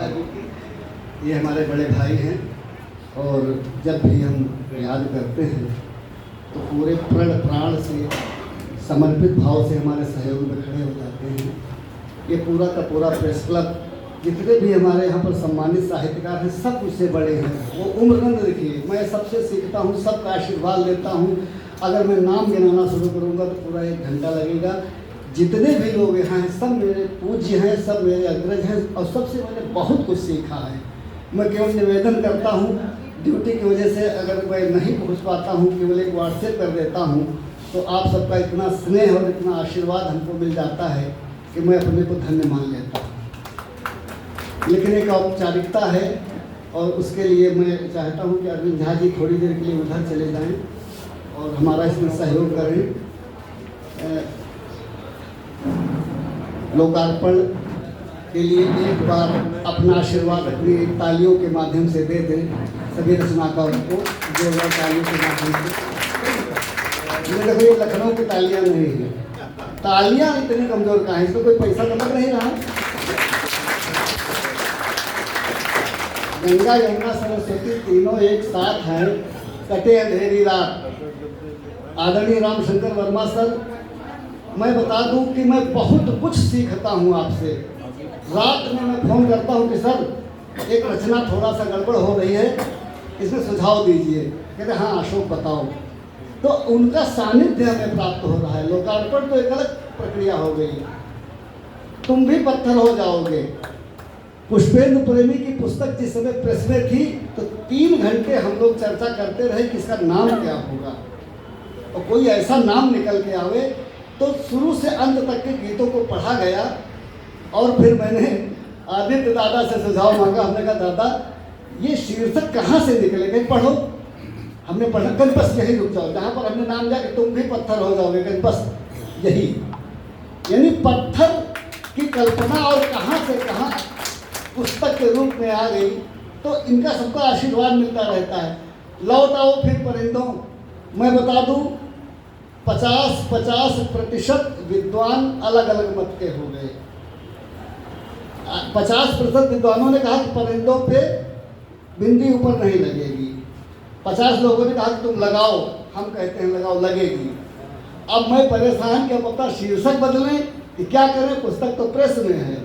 गंगा जी की। ये हमारे बड़े भाई हैं और जब भी हम याद करते हैं तो पूरे प्रण प्राण से समर्पित भाव से हमारे सहयोग में खड़े हो जाते हैं। ये पूरा का पूरा प्रेस क्लब, जितने भी हमारे यहाँ पर सम्मानित साहित्यकार हैं, सब मुझसे बड़े हैं। वो उम्रनंद देखिए, मैं सबसे सीखता हूँ, सबका आशीर्वाद लेता हूँ। अगर मैं नाम गिनाना शुरू करूँगा तो पूरा 1 घंटा लगेगा। जितने भी लोग यहाँ हैं सब मेरे पूज्य हैं, सब मेरे अग्रज हैं और सबसे मैंने बहुत कुछ सीखा है। मैं केवल निवेदन करता हूँ, ड्यूटी की वजह से अगर मैं नहीं पहुँच पाता हूँ, केवल एक व्हाट्सएप कर देता हूँ, तो आप सबका इतना स्नेह और इतना आशीर्वाद हमको मिल जाता है कि मैं अपने को धन्य मान लेता हूँ। लेकिन एक औपचारिकता है और उसके लिए मैं चाहता हूँ कि अरविंद झा जी थोड़ी देर के लिए उधर चले जाएं और हमारा इसमें सहयोग करें। लोकार्पण के लिए एक बार अपना आशीर्वाद अपनी तालियों के माध्यम से दे दें सभी रचनाकारों को, जोरदार तालियों के माध्यम से। ये देखो, ये लखनऊ की तालियां नहीं है, तालियां इतनी कमजोर कहाँ है, इसमें कोई पैसा तो लग नहीं रहा। गंगा यमुना सरस्वती तीनों एक साथ हैं, कटे अंधेरी रात। आदरणीय रामशंकर वर्मा सर, मैं बता दूं कि मैं बहुत कुछ सीखता हूं आपसे। रात में मैं फ़ोन करता हूं कि सर एक रचना थोड़ा सा गड़बड़ हो रही है, इसमें सुझाव दीजिए। कहते हाँ अशोक बताओ। तो उनका सानिध्य हमें प्राप्त हो रहा है। लोकार्पण तो एक अलग प्रक्रिया हो गई। तुम भी पत्थर हो जाओगे, पुष्पेंद्र प्रेमी की पुस्तक जिस समय प्रेस में थी तो 3 घंटे हम लोग चर्चा करते रहे कि इसका नाम क्या होगा, और कोई ऐसा नाम निकल के आवे। तो शुरू से अंत तक के गीतों को पढ़ा गया और फिर मैंने आदित्य दादा से सुझाव मांगा। हमने कहा दादा ये शीर्षक कहाँ से निकलेगा, पढ़ो। हमने पढ़ा, कल बस यही रुक जाओ, जहाँ पर हमने नाम लिया कि तुम भी पत्थर हो जाओगे, कल बस यही। यानी पत्थर की कल्पना और कहाँ से कहाँ पुस्तक के रूप में आ गई। तो इनका सबका आशीर्वाद मिलता रहता है। लौट आओ फिर परिंदों, मैं बता दूं 50% विद्वान अलग अलग मत के हो गए। 50% विद्वानों ने कहा कि परिंदों पे बिंदी ऊपर नहीं लगेगी, 50 लोगों ने कहा कि तुम लगाओ, हम कहते हैं लगाओ, लगेगी। अब मैं परेशान क्या पता शीर्षक बदलें कि क्या करें, पुस्तक तो प्रेस में है।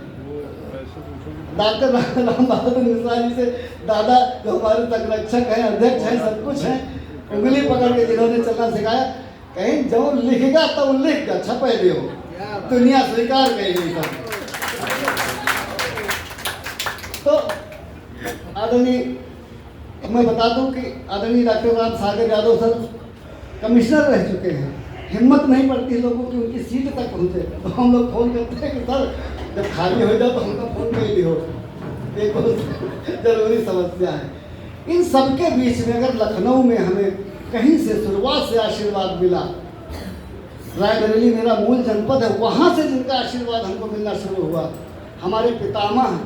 डॉक्टर राम बहादुर मिश्रा जी से दादा जो हमारे संरक्षक हैं, अध्यक्ष हैं, सब कुछ हैं, उंगली पकड़ के जिन्होंने चलना सिखाया, कहीं जो लिखेगा तब लिख कर छपे दे हो, दुनिया स्वीकार करेगी सब। तो आदरणीय, मैं बता दूं कि आदरणीय doctor Ram Sagar Yadav sir commissioner रह चुके हैं। हिम्मत नहीं पड़ती लोगों की उनकी सीट तक पहुँचे, तो हम लोग फोन करते हैं कि सर जब खाली हो जाओ तो हमको फोन कर लियो, एक बहुत जरूरी समस्या है। इन सबके बीच में अगर लखनऊ में हमें कहीं से शुरुआत से आशीर्वाद मिला, रायबरेली मेरा मूल जनपद है, वहाँ से जिनका आशीर्वाद हमको मिलना शुरू हुआ, हमारे पितामह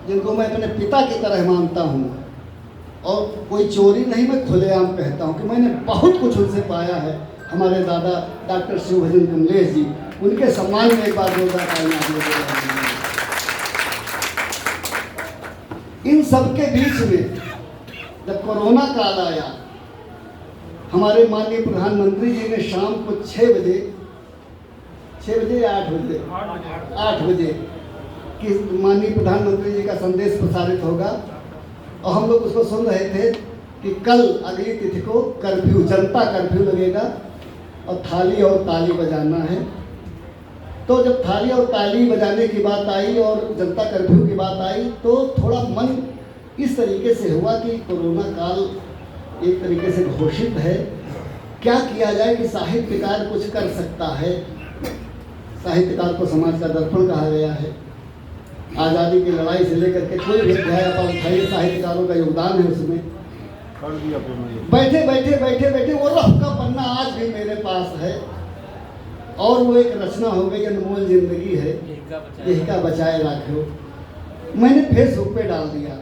जिनको मैं अपने पिता की तरह मानता हूँ, और कोई चोरी नहीं, मैं खुलेआम कहता हूँ कि मैंने बहुत कुछ उनसे पाया है। हमारे दादा डॉक्टर शिवभजन कमलेश जी, उनके सम्मान में एक बार जोरदार तालियां। इन सबके बीच में जब कोरोना काल आया, हमारे माननीय प्रधानमंत्री जी ने शाम को 6 बजे या 8 बजे कि माननीय प्रधानमंत्री जी का संदेश प्रसारित होगा, और हम लोग उसको सुन रहे थे कि कल अगली तिथि को कर्फ्यू, जनता कर्फ्यू लगेगा और थाली और ताली बजाना है। तो जब थाली और ताली बजाने की बात आई और जनता कर्फ्यू की बात आई, तो थोड़ा मन इस तरीके से हुआ कि कोरोना काल एक तरीके से घोषित है, क्या किया जाए कि साहित्यकार कुछ कर सकता है। साहित्यकार को समाज का दर्पण कहा गया है। आज़ादी की लड़ाई से लेकर के कोई भी अध्याय आप उठाइए, साहित्यकारों का योगदान है उसमें। बैठे वो रफ का पन्ना आज भी मेरे पास है, और वो एक रचना हो गई, अनमोल जिंदगी है, यही का बचाए रखो। मैंने फेसबुक पे डाल दिया।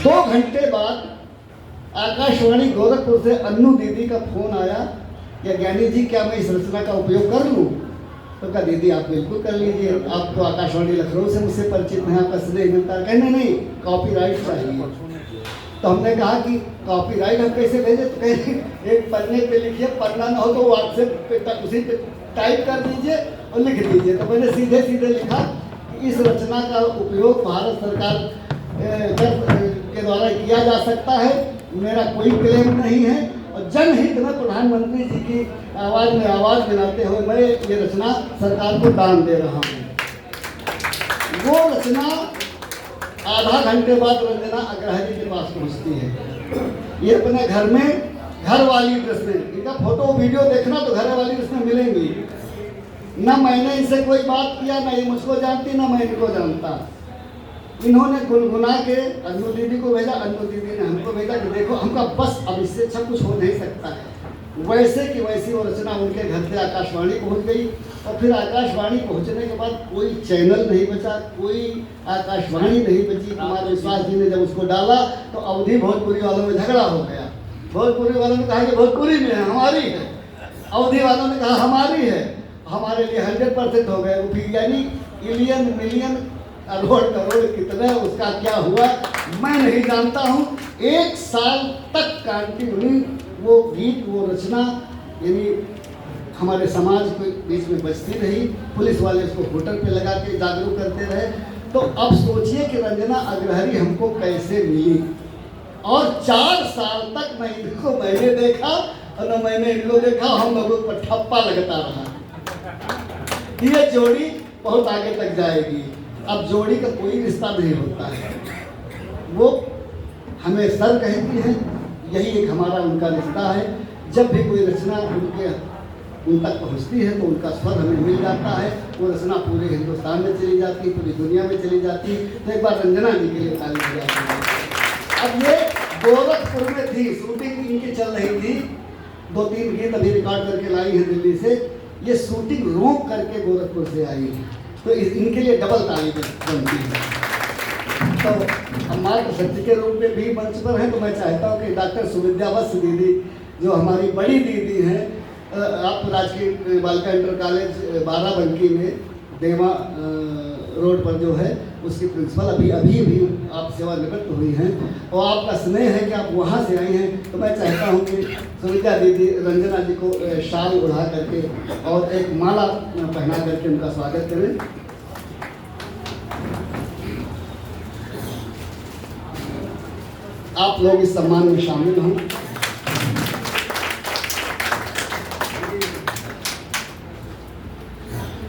2 घंटे बाद आकाशवाणी गोरखपुर से अन्नू दीदी का फोन आया, या ज्ञानी जी क्या मैं इस रचना का उपयोग कर लूँ? तो कहा दीदी आप बिल्कुल कर लीजिए, आप तो आकाशवाणी लखनऊ से मुझसे परिचित हैं, आपका स्नेह मिलता है। कहने नहीं, कॉपीराइट चाहिए। तो हमने कहा कि कॉपीराइट हम कैसे भेजें? तो कहें एक पन्ने पे लिखिए, पन्ना ना हो तो व्हाट्सएप पे उसी पे टाइप कर दीजिए और लिख दीजिए। तो मैंने सीधे सीधे लिखा कि इस रचना का उपयोग भारत सरकार के द्वारा किया जा सकता है, मेरा कोई क्लेम नहीं है, और जनहित में प्रधानमंत्री जी की आवाज़ में आवाज़ मिलाते हुए मैं ये रचना सरकार को दान दे रहा हूँ। वो रचना आधा घंटे बाद रंजना अग्रहरी के पास पहुँचती है। ये अपने घर में घर वाली ड्रेस में, इनका फोटो वीडियो देखना तो घर वाली ड्रेस में मिलेंगी। ना मैंने इनसे कोई बात किया, ना ये मुझको जानती, ना मैं इनको जानता। इन्होंने गुनगुना के अनु दीदी को भेजा, अनु दीदी ने हमको भेजा कि देखो हमका बस अब इससे अच्छा कुछ हो नहीं सकता है। वैसे कि वैसी वो रचना उनके घर से आकाशवाणी पहुंच गई, और फिर आकाशवाणी पहुंचने के बाद कोई चैनल नहीं बचा, कोई आकाशवाणी नहीं बची। कुमार विश्वास जी ने जब उसको डाला तो अवधि भोजपुरी वालों में झगड़ा हो गया। भोजपुरी वालों ने कहा कि भोजपुरी में है, हमारी है। अवधि वालों ने कहा हमारी है। हमारे लिए 100% हो गए। फिर यानी मिलियन मिलियन करोड़ करोड़ कितना उसका क्या हुआ मैं नहीं जानता हूँ। 1 साल तक कंटिन्यू वो गीत, वो रचना यानी हमारे समाज के बीच में बजती रही। पुलिस वाले उसको होटल पे लगा के जागरूक करते रहे। तो अब सोचिए कि रंजना अग्रहरी हमको कैसे मिली, और 4 साल तक न इनको मैंने देखा और न मैंने इनको देखा। हम लोगों पर ठप्पा लगता रहा। ये जोड़ी बहुत आगे तक जाएगी। अब जोड़ी का कोई रिश्ता नहीं होता है, वो हमें सर कहती है, यही एक हमारा उनका रिश्ता है। जब भी कोई रचना उन तक पहुंचती है तो उनका स्वर हमें मिल जाता है। वो रचना पूरे हिंदुस्तान में चली जाती है, पूरी दुनिया में चली जाती है। तो एक बार रंजना जी के लिए ताली हो जाती है। अब ये गोरखपुर में थी, शूटिंग इनकी चल रही थी। 2-3 गीत अभी रिकॉर्ड करके लाई है दिल्ली से। ये शूटिंग रोक करके गोरखपुर से आई है, तो इनके लिए डबल ताली बनती है। तो हम मात्र सत्य के रूप में भी मंच पर हैं, तो मैं चाहता हूँ कि डॉक्टर सुविद्या वत्स दीदी जो हमारी बड़ी दीदी हैं, आप राजकीय बालिका इंटर कॉलेज बाराबंकी में देवा रोड पर जो है उसकी प्रिंसिपल अभी आप सेवानिवृत्त हुई हैं, और आपका स्नेह है कि आप वहाँ से आई हैं। तो मैं चाहता हूँ कि सुविद्या दीदी रंजना जी को शाल उड़ा करके और एक माला पहना करके उनका स्वागत करें। आप लोग इस सम्मान में शामिल हों।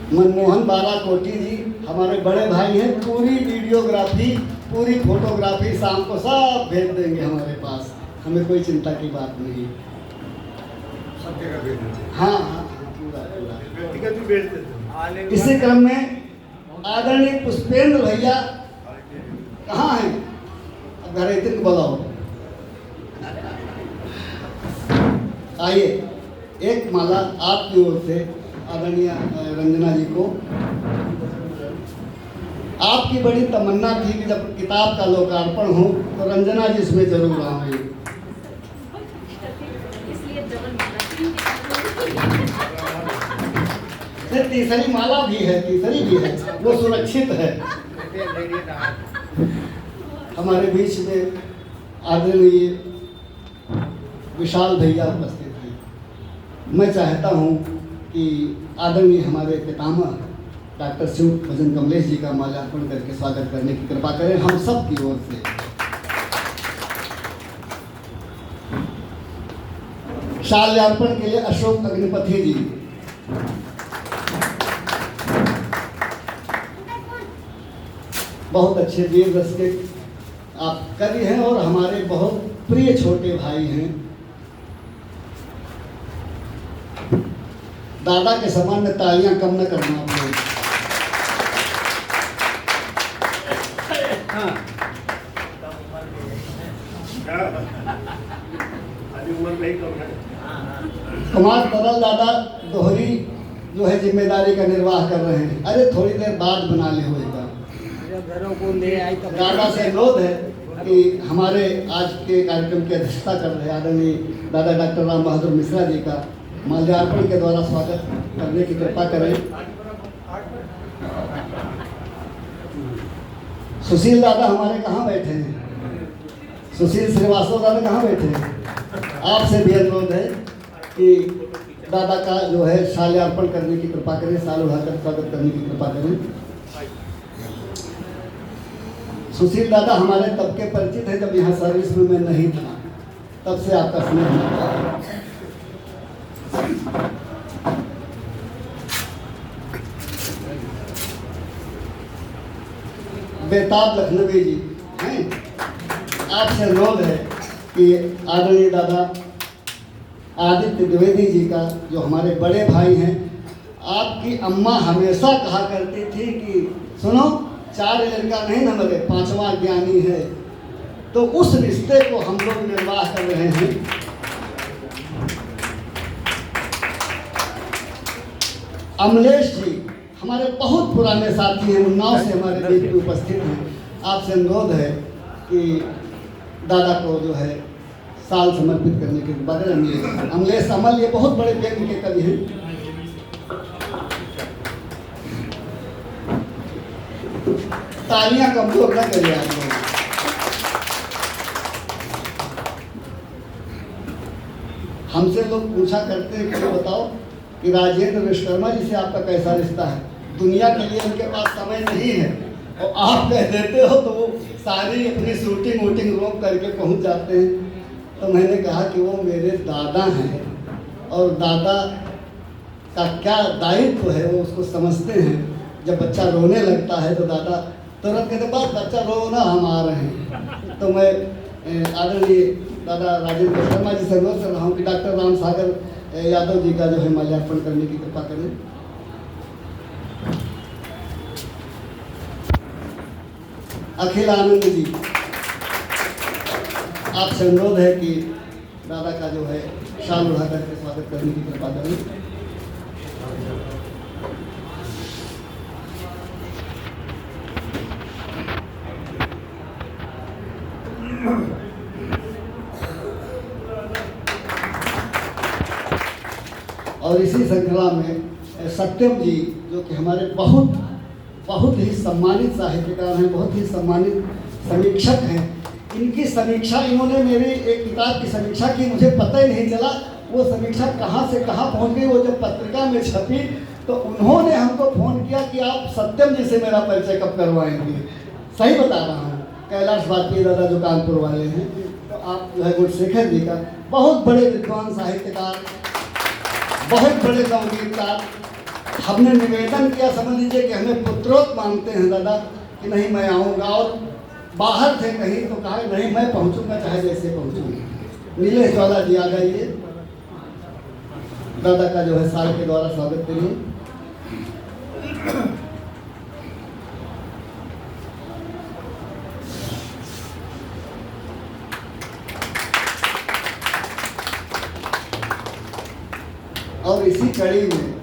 मनमोहन बालाकोटी जी हमारे बड़े भाई हैं। पूरी वीडियोग्राफी, पूरी फोटोग्राफी शाम को सब भेज देंगे हमारे पास, हमें कोई चिंता की बात नहीं। हाँ, पूरा। इसी क्रम में आदरणीय पुष्पेंद्र भैया कहाँ हैं? अब घर इतने बुलाओ, आइए। एक माला आपकी ओर से आदरणीय रंजना जी को। आपकी बड़ी तमन्ना थी कि जब किताब का लोकार्पण हो तो रंजना जी इसमें जरूर आएंगे। तीसरी माला भी है, तीसरी भी है, वो सुरक्षित है। हमारे बीच में आदरणीय विशाल भैया उपस्थित हैं। मैं चाहता हूँ कि आदरणीय हमारे पितामह डॉक्टर शिव भजन कमलेश जी का माल्यार्पण करके स्वागत करने की कृपा करें हम सब की ओर से। शाल्यार्पण के लिए अशोक अग्निपति जी। बहुत अच्छे वीर रस के आप कवि हैं और हमारे बहुत प्रिय छोटे भाई हैं। दादा के समान में तालियां कम न करना आप लोग। हाँ। कुमार तरल दादा दोहरी जो है जिम्मेदारी का निर्वाह कर रहे हैं। अरे थोड़ी देर बाद बना ले होएगा। दादा से अनुरोध है कि हमारे आज के कार्यक्रम की अध्यक्षता कर रहे आदरणीय दादा डॉक्टर राम बहादुर मिश्रा जी का माल्यार्पण के द्वारा स्वागत करने की कृपा करें। सुशील दादा हमारे कहाँ बैठे हैं? सुशील श्रीवास्तव दादा कहाँ बैठे हैं? आपसे भी अनुरोध है कि दादा का जो है शाल्यार्पण करने की कृपा करें, शाल उठाकर स्वागत करने की कृपा करें। सुशील दादा हमारे तब के परिचित हैं जब यहाँ सर्विस में मैं नहीं था, तब से आपका स्नेह मिलता है। बेताब लखनवी जी हैं, आपसे अनुरोध है कि आदरणीय दादा आदित्य द्विवेदी जी का, जो हमारे बड़े भाई हैं, आपकी अम्मा हमेशा कहा करती थी कि सुनो, 4 लड़का नहीं न मरे, 5वां ज्ञानी है। तो उस रिश्ते को हम लोग निर्वाह कर रहे हैं। अमलेश जी हमारे बहुत पुराने साथी हैं, उन्नाव से हमारे बीच में उपस्थित हैं। आपसे अनुरोध है कि दादा को जो है साल समर्पित करने के बगैर अमलेश अमल ये बहुत बड़े व्यक्ति के कवि हैं। तालियां कमजोर न करिए आप लोग। हमसे लोग पूछा करते हैं कि बताओ कि राजेंद्र विश्वकर्मा जी से आपका कैसा रिश्ता है? दुनिया के लिए उनके पास समय नहीं है और आप कह देते हो तो वो सारी अपनी शूटिंग वूटिंग रोक करके पहुंच जाते हैं। तो मैंने कहा कि वो मेरे दादा हैं और दादा का क्या दायित्व है वो उसको समझते हैं। जब बच्चा रोने लगता है तो दादा तुरंत कहते बस बच्चा रोना, हम आ रहे हैं। तो मैं आदरणीय दादा राजेंद्र शर्मा जी से अनुरोध कर रहा हूँ कि डॉक्टर राम सागर यादव जी का जो है माल्यार्पण करने की कृपा करें। अखिल आनंद जी, आपसे अनुरोध है कि दादा का जो है शाल उठा करके स्वागत करने की कृपा करें। और इसी श्रृंखला में सत्यम जी, जो कि हमारे बहुत ही सम्मानित साहित्यकार हैं, बहुत ही सम्मानित समीक्षक हैं। इनकी समीक्षा, इन्होंने मेरी एक किताब की समीक्षा की, मुझे पता ही नहीं चला वो समीक्षा कहाँ से कहाँ पहुँच गई। वो जब पत्रिका में छपी तो उन्होंने हमको फ़ोन किया कि आप सत्यम जी से मेरा परिचय कब करवाएंगे। सही बता रहा हूँ, कैलाश वाजपेयी दादा जो कानपुर वाले हैं, तो आप जो है गुणशेखर जी का बहुत बड़े विद्वान साहित्यकार, बहुत बड़े संगीतकार। हमने निवेदन किया, समझ लीजिए कि हमें पुत्रोत मानते हैं दादा कि नहीं मैं आऊँगा, और बाहर थे कहीं तो कहा नहीं मैं पहुँचूंगा चाहे जैसे पहुँचूंगा। नीलेश ज्वाला जी आ जाइए, दादा का जो है साल के द्वारा स्वागत करिए। और इसी कड़ी में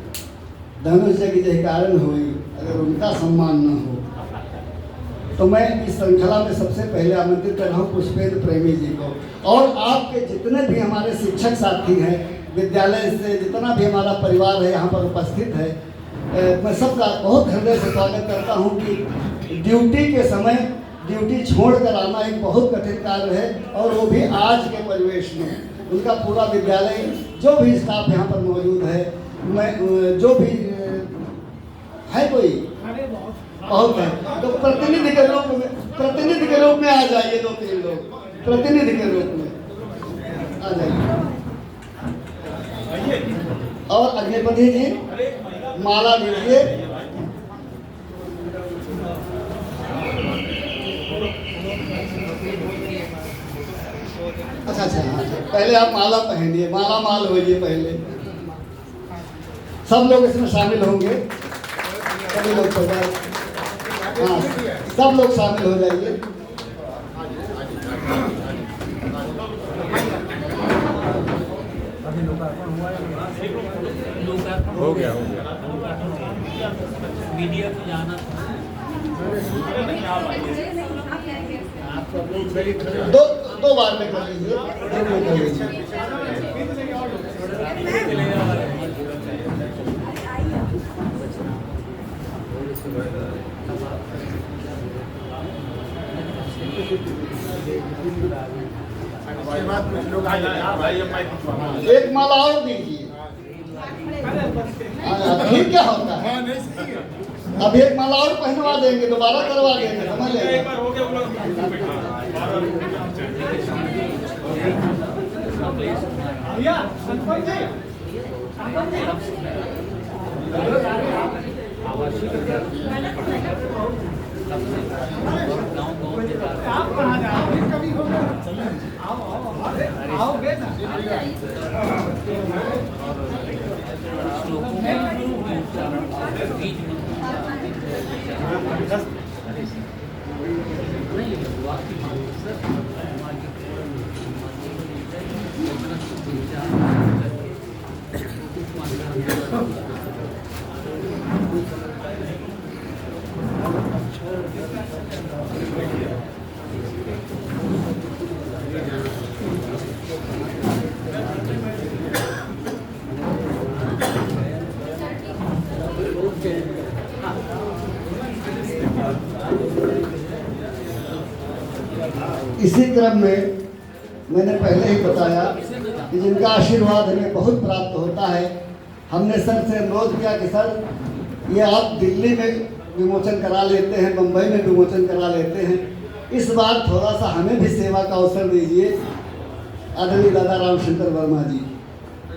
धनुष की जयकारण हुई, अगर उनका सम्मान न हो तो मैं इस श्रृंखला में सबसे पहले आमंत्रित कर रहा हूँ पुष्पेंद्र प्रेमी जी को, और आपके जितने भी हमारे शिक्षक साथी हैं, विद्यालय से जितना भी हमारा परिवार है यहाँ पर उपस्थित है, मैं सबका बहुत हृदय से स्वागत करता हूँ कि ड्यूटी के समय ड्यूटी छोड़कर आना एक बहुत कठिन कार्य है, और वो भी आज के परिवेश में। उनका पूरा विद्यालय, जो भी स्टाफ यहाँ पर मौजूद है, मैं जो भी है कोई बहुत है, तो प्रतिनिधि के रूप में आ जाइए, 2-3 लोग प्रतिनिधि के रूप में आ जाइए। और अग्निपति जी माला दीजिए। अच्छा, पहले आप माला पहनिए, माला माल होइए पहले। सब लोग इसमें शामिल होंगे, सभी लोग हाँ, सब लोग शामिल हो जाइए। हो गया मीडिया को जाना दो बार में कर लीजिए। उसके बाद कुछ लोग आ जाए। एक माला और दीजिए। फिर क्या होता है? हाँ नहीं सही है। अब एक माला और पहनवा देंगे, दोबारा करवा देंगे, समझ लेंगे। इसी क्रम में मैंने पहले ही बताया कि जिनका आशीर्वाद हमें बहुत प्राप्त होता है, हमने सर से अनुरोध किया कि सर ये आप दिल्ली में विमोचन करा लेते हैं, मुंबई में विमोचन करा लेते हैं, इस बार थोड़ा सा हमें भी सेवा का अवसर दीजिए आदरणीय दादा रामशंकर वर्मा जी।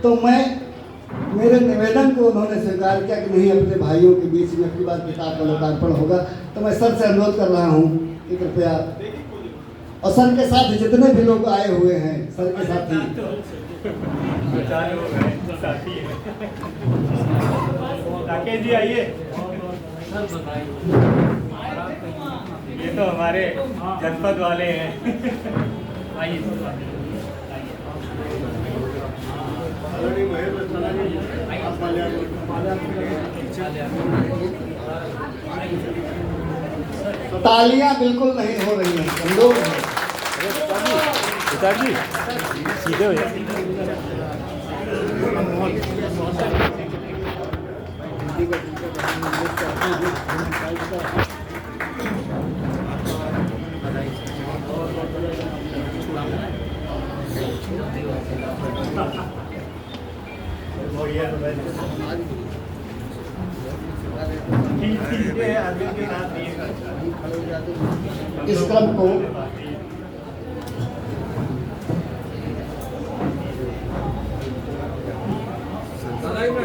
तो मेरे निवेदन को उन्होंने स्वीकार किया कि नहीं, अपने भाइयों के बीच में अपनी बार किताब का लोकार्पण होगा। तो मैं सर से अनुरोध कर रहा हूँ कि कृपया, और सर के साथ जितने भी लोग आए हुए हैं, सर के साथ ही राकेश जी आइए। ये तो हमारे जनपद वाले हैं। आइए तालियां बिल्कुल नहीं हो रही हैं, संदोष है। पिताजी सीधे हो जाए। इस क्रम को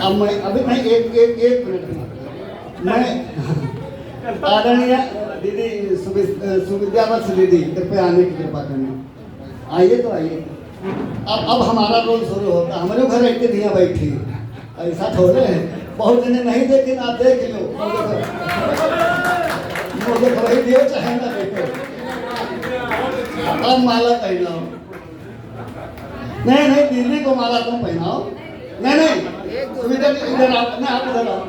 अब मैं अभी नहीं, एक मिनट मैं आदरणीय दीदी सुविद्यावत्स दीदी, कृपया आने की कृपा करना। आइए तो आइए। अब हमारा रोल शुरू होता है। हमारे घर एक दिया बैठी ऐसा थोड़े है, बहुत जने नहीं देखे, आप देख लो, मुझे खबर दियो चाहे ना देखो। अब माला पहनाओ। नहीं दीदी को माला तुम पहनाओ। नहीं इधर आप इधर आओ।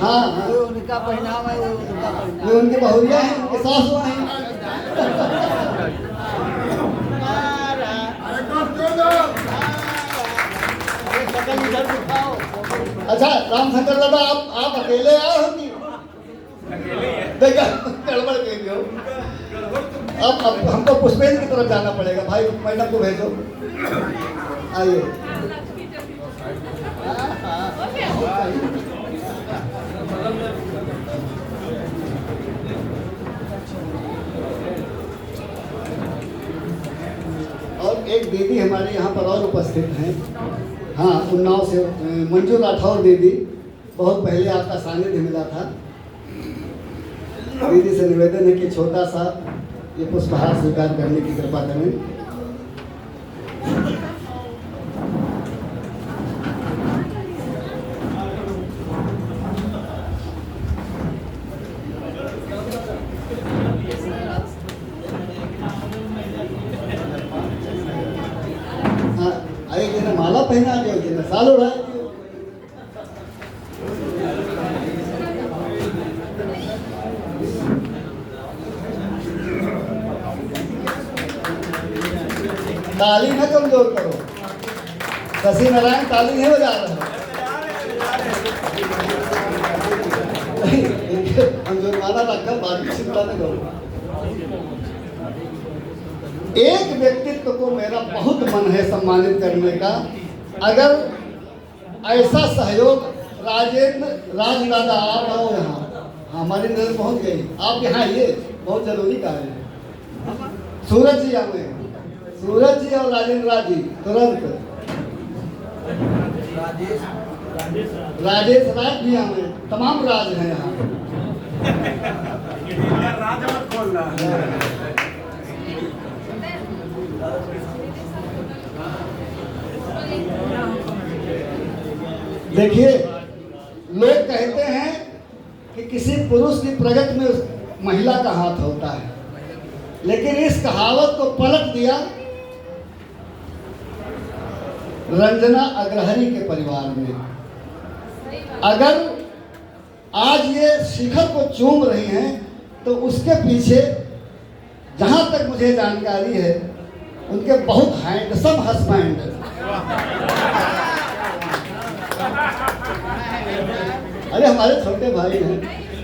हाँ, उनका पहनावा है, उनका पहनावा। ये उनके बहुरिया हैं, उनके सास हुआ हैं। अच्छा रामशंकर दादा, आप अकेले आए हो कि देखा गड़बड़ कह हो। अब हमको पुष्पेंद्र की तरफ जाना पड़ेगा। भाई मैडम को भेजो। आइए। और एक दीदी हमारे यहाँ पर और उपस्थित हैं। हाँ, उन्नाव से मंजू राठौर दीदी, बहुत पहले आपका सानिध्य मिला था। दीदी से निवेदन है कि छोटा सा ये पुष्पहार स्वीकार करने की कृपा करें। एक दिन माला पहना दिया, एक दिन साल उड़ा दिया। ताली न कमजोर करो। शशि नारायण ताली नहीं बजा रहे। पैमाना रखा, बाकी चिंता न करो। एक व्यक्तित्व को मेरा बहुत मन है सम्मानित करने का। अगर ऐसा सहयोग राजेंद्र राज दादा आप आओ यहाँ, हमारी नजर पहुंच गई, आप यहाँ आइए, बहुत जरूरी कार्य है। सूरज जी आए, सूरज जी और राजेंद्र राज जी तुरंत। राजेश राज भी आए, तमाम राज हैं यहाँ। राज मत खोलना। देखिए, लोग कहते हैं कि किसी पुरुष की प्रगति में उस महिला का हाथ होता है, लेकिन इस कहावत को पलट दिया रंजना अग्रहरी के परिवार में। अगर आज ये शिखर को चूम रही हैं तो उसके पीछे जहां तक मुझे जानकारी है उनके बहुत हैंडसम हस्बैंड है। अरे हमारे छोटे भाई हैं,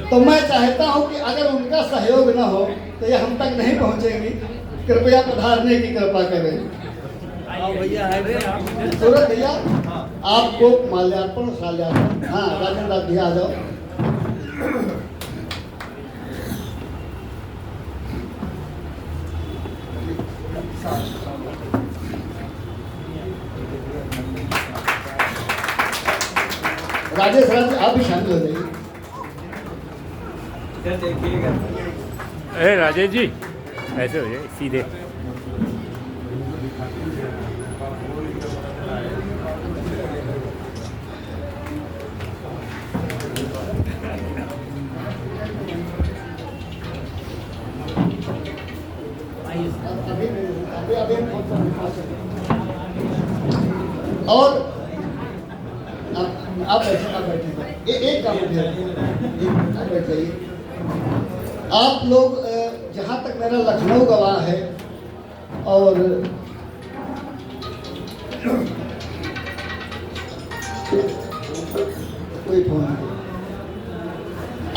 तो मैं चाहता हूं कि अगर उनका सहयोग न हो तो ये हम तक नहीं पहुंचेंगी। कृपया पधारने की कृपा करें। भैया है सूरज भैया, आपको माल्यार्पण शाल्यार्पण। हाँ राजेंद्र भैया आ जाओ। राजेश राज आप भी शामिल हो जाइए। अरे राजेश जी ऐसे हो जाए सीधे। और आप बैठे एक काम आप बैठ जाइए। आप लोग जहाँ तक मेरा लखनऊ गवाह है और कोई फोन नहीं,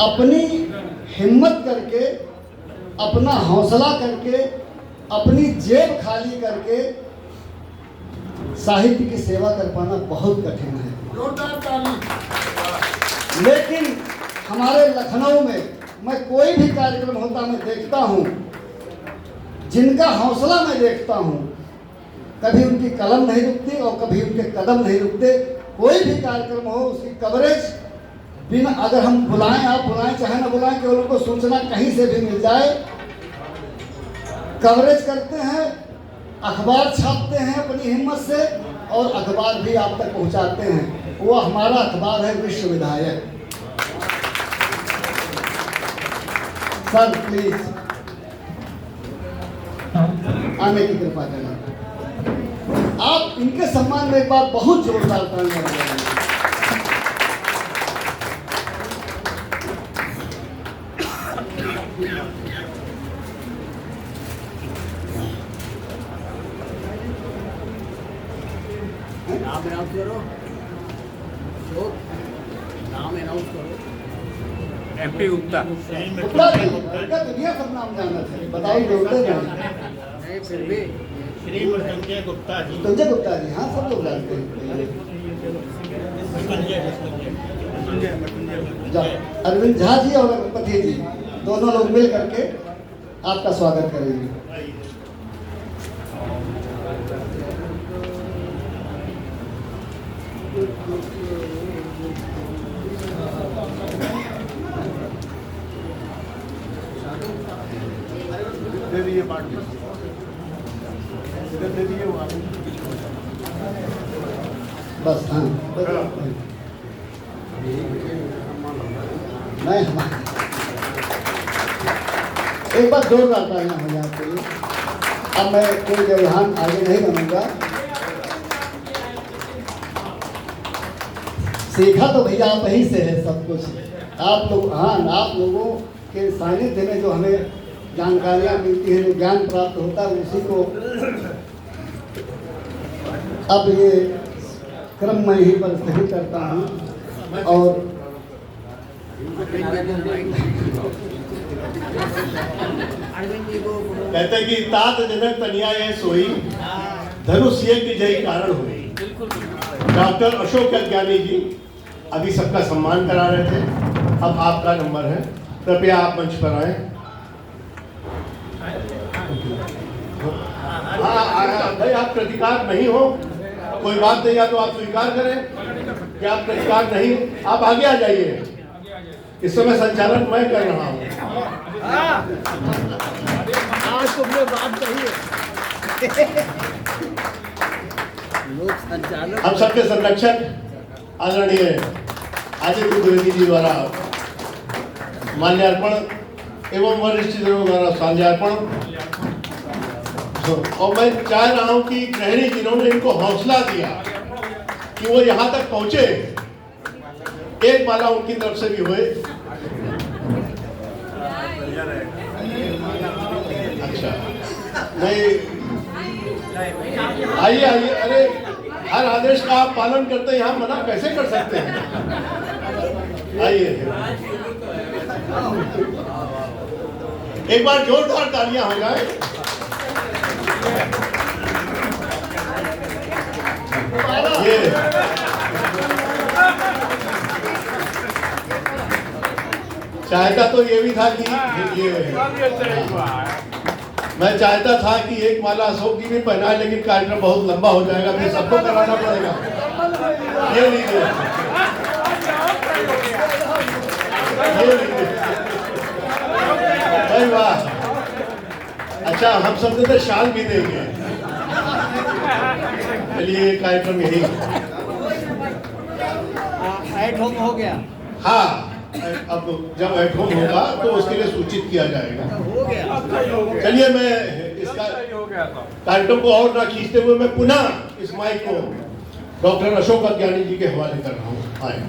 अपनी हिम्मत करके, अपना हौसला करके, अपनी जेब खाली करके साहित्य की सेवा कर पाना बहुत कठिन है। लेकिन हमारे लखनऊ में मैं कोई भी कार्यक्रम होता मैं देखता हूँ, जिनका हौसला मैं देखता हूँ, कभी उनकी कलम नहीं रुकती और कभी उनके कदम नहीं रुकते। कोई भी कार्यक्रम हो उसकी कवरेज बिना, अगर हम बुलाएं, आप बुलाएं चाहे ना बुलाएं, केवल उनको सूचना कहीं से भी मिल जाए, कवरेज करते हैं, अखबार छापते हैं अपनी हिम्मत से और अखबार भी आप तक पहुंचाते हैं। वो हमारा अखबार है विश्व विधायक। सर प्लीज आने की कृपा करें। आप इनके सम्मान में एक बार बहुत जोरदार तालियां बजाएं। नाम अनाउंस करो, नाम अनाउंस करो। MP गुप्ता। गुप्ता जी, इनका दुनिया सब नाम जाना चाहिए, बताओ जोड़ते नहीं। नहीं फिर भी श्री संजय गुप्ता जी। संजय गुप्ता जी, हाँ सब लोग जानते हैं। अरविंद झा जी और अगरपति जी दोनों लोग मिल करके आपका स्वागत करेंगे। दे दिए बांट दे दिए वहाँ बस हाँ नहीं, एक बार जोरदार तालियां हो जाती है। अब मैं कोई व्यवधान आगे नहीं बनूंगा। सीखा तो भैया आप ही से है सब कुछ। आप लोग, हाँ आप लोगों के सानिध्य में जो हमें जानकारियाँ मिलती हैं, जो ज्ञान प्राप्त होता है, उसी को अब ये क्रम मैं यहीं पर स्थगित करता हूँ और अरविंद जी को बोलो। कहते कि तात जनक तनिया ये सोई धनुष ये की जय कारण हुई। डॉक्टर अशोक अज्ञानी जी अभी सबका सम्मान करा रहे थे, अब आपका नंबर है, कृपया आप मंच पर आए। हाँ भाई, आप प्रतिकार नहीं हो, कोई बात नहीं, या तो आप स्वीकार करें कि आप प्रतिकार नहीं, आप आगे आ जाइए। इस समय संचालन मैं कर रहा हूँ। आज तुमने बात कही है। लोक संचालक हम सबके संरक्षक आदरणीय आदित्य द्विवेदी जी द्वारा माल्यार्पण एवं वरिष्ठ जनों द्वारा सांध्यार्पण। और मैं चाह रहा हूं कि गृहिणी जिन्होंने इनको हौसला दिया कि वो यहाँ तक पहुंचे, एक माला उनकी तरफ से भी हुए। अच्छा, नहीं, आइए आइए, अरे हर आदेश का आप पालन करते हैं, यहाँ मना कैसे कर सकते हैं? आइए, एक बार जोरदार तालियां हो जाए। ये चाहता तो ये भी था कि मैं चाहता था कि एक माला अशोक जी भी पहनाए, लेकिन कार्यक्रम बहुत लंबा हो जाएगा, फिर सबको कराना पड़ेगा। ये लीजिए, ये लीजिए। भाई वाह, अच्छा, हम सब तो शाल भी देंगे। चलिए, कार्यक्रम यही एट होम हो गया। हाँ, अब जब एट होम होगा तो उसके लिए सूचित किया जाएगा। हो गया। चलिए, मैं इसका कार्यक्रम को और ना खींचते हुए मैं पुनः इस माइक को डॉक्टर अशोक अज्ञानी जी के हवाले कर रहा हूँ। आए।